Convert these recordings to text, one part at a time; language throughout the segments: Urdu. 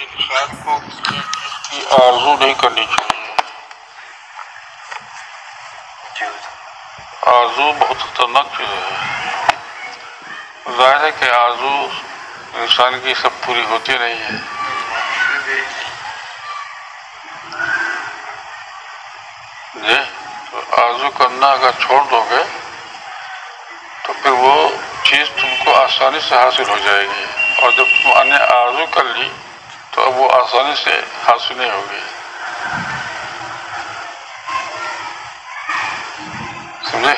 انسان کو کسی چیز کی آرزو نہیں کرنی چاہیے. آرزو بہت خطرناک چیز ہے. ظاہر ہے کہ آرزو انسان کی سب پوری ہوتی نہیں ہے. جی تو آرزو کرنا اگر چھوڑ دو گے تو پھر وہ چیز تم کو آسانی سے حاصل ہو جائے گی، اور جب تم نے آرزو کر لی تو اب وہ آسانی سے حاصل نہیں ہوگی. سمجھے؟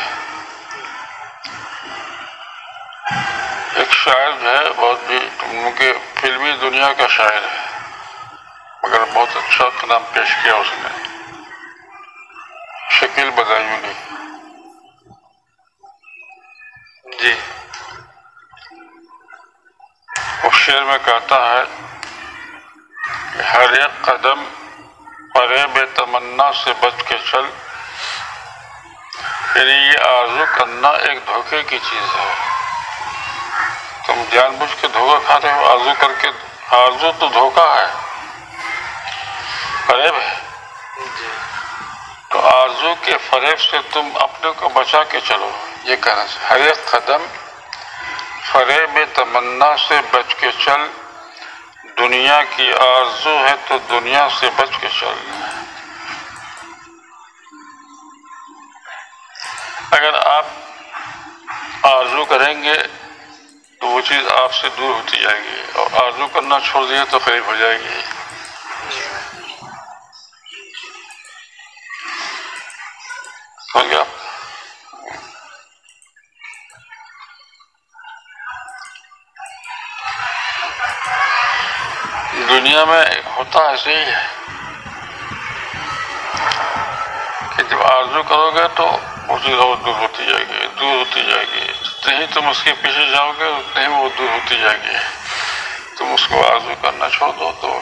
ایک شاعر جو ہے بہت بھی تم کے فلمی دنیا کا شاعر ہے، مگر بہت اچھا کلام پیش کیا اس نے، شکیل بدایونی. جی وہ شعر میں کہتا ہے کہ ہر ایک قدم فریب تمنا سے بچ کے چل. یعنی یہ آرزو کرنا ایک دھوکے کی چیز ہے. تم جان بوجھ کے دھوکہ کھا رہے ہو آرزو کر کے. آرزو تو دھوکہ ہے، فریب ہے. تو آرزو کے فریب سے تم اپنے کو بچا کے چلو، یہ کہنا چاہیے. ہر ایک قدم فریب تمنا سے بچ کے چل، دنیا کی آرزو ہے تو دنیا سے بچ کے چل. اگر آپ آرزو کریں گے تو وہ چیز آپ سے دور ہوتی جائے گی، اور آرزو کرنا چھوڑ دیا تو قریب ہو جائے گی. سمجھ گیا؟ دنیا میں ہوتا ایسے ہی ہے کہ جب آرزو کرو گے تو وہ چیز اور دور ہوتی جائے گی، دور ہوتی جائے گی. جتنے ہی تم اس کے پیچھے جاؤ گے اتنے ہی وہ دور ہوتی جائے گی. تم اس کو آرزو کرنا چھوڑ دو تو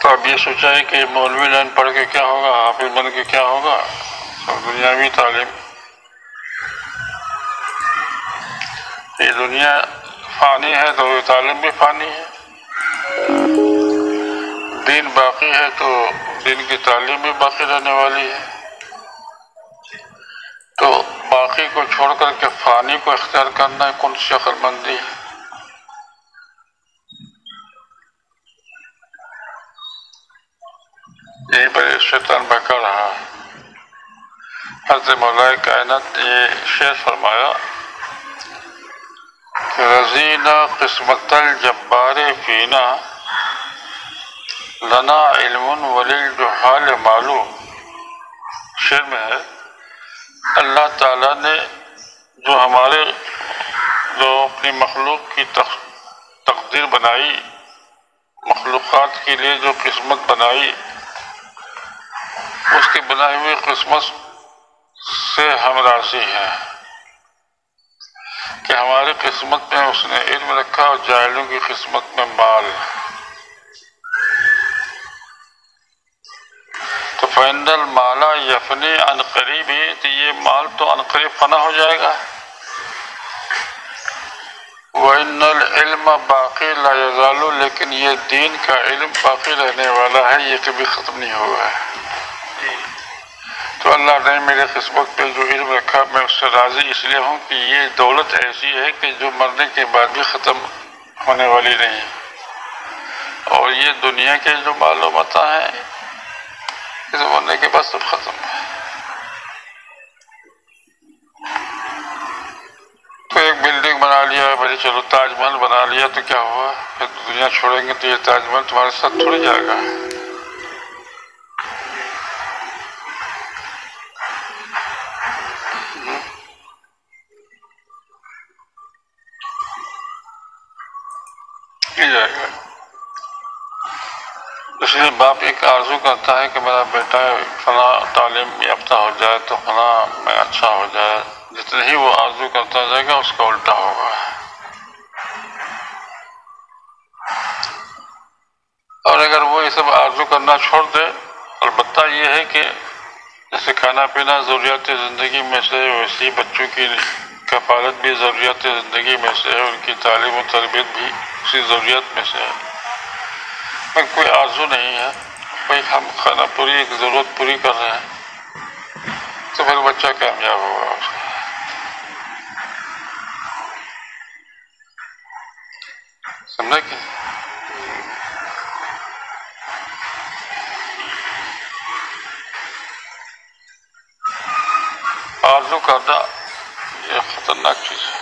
اب یہ سوچا ہے کہ مولوی لائن پڑھ کے کیا ہوگا، حافظ بن کے کیا ہوگا. سب دنیاوی تعلیم. یہ دنیا فانی ہے تو یہ تعلیم بھی فانی ہے. دین باقی ہے تو دین کی تعلیم بھی باقی رہنے والی ہے. تو باقی کو چھوڑ کر کے فانی کو اختیار کرنا ہے کون سی عقل مندی ہے. یہیں پر شیطان بہکا رہا. حضرت مولا کائنات نے یہ شعر فرمایا کہ رضینا قسمت الجبار فینا لنا علم وللجہال معلوم. شعر میں ہے اللہ تعالیٰ نے جو اپنی مخلوق کی تقدیر بنائی، مخلوقات کے لیے جو قسمت بنائی، اس کی بنائی ہوئی قسمت سے ہم راضی ہیں کہ ہماری قسمت میں اس نے علم رکھا اور جاہلوں کی قسمت میں مال. تو فإن المال یفنی عن قریب، تو یہ مال تو عن قریب فنا ہو جائے گا. وإن العلم باقی لا یزال، لیکن یہ دین کا علم باقی رہنے والا ہے، یہ کبھی ختم نہیں ہوگا. تو اللہ نے میرے قسمت پہ جو علم رکھا میں اس سے راضی اس لیے ہوں کہ یہ دولت ایسی ہے کہ جو مرنے کے بعد بھی ختم ہونے والی نہیں. اور یہ دنیا کے جو مال و متاع ہیں اس مرنے کے بعد سب ختم ہے. تو ایک بلڈنگ بنا لیا بھائی، چلو تاج محل بنا لیا تو کیا ہوا؟ پھر دنیا چھوڑیں گے تو یہ تاج محل تمہارے ساتھ تھوڑی جائے گا. جائے گا. اس لیے باپ ایک آرزو کرتا ہے کہ میرا بیٹا فلاں تعلیم یافتہ ہو جائے تو فلاں میں اچھا ہو جائے. جتنے ہی وہ آرزو کرتا جائے گا اس کا الٹا ہوگا. اور اگر وہ یہ سب آرزو کرنا چھوڑ دے، البتہ یہ ہے کہ جیسے کھانا پینا ضروریات زندگی میں سے ہے، ویسے ہی بچوں کی کفالت بھی ضروریات زندگی میں سے ہے، ان کی تعلیم و تربیت بھی اسی ضروریات میں سے ہے۔ میں کوئی آرزو نہیں ہے، بھائی ہم کھانا پوری ایک ضرورت پوری کر رہے ہیں تو پھر بچہ کامیاب ہوگا۔ سمجھا کہ آرزو کردہ یہ خطرناک چیز ہے۔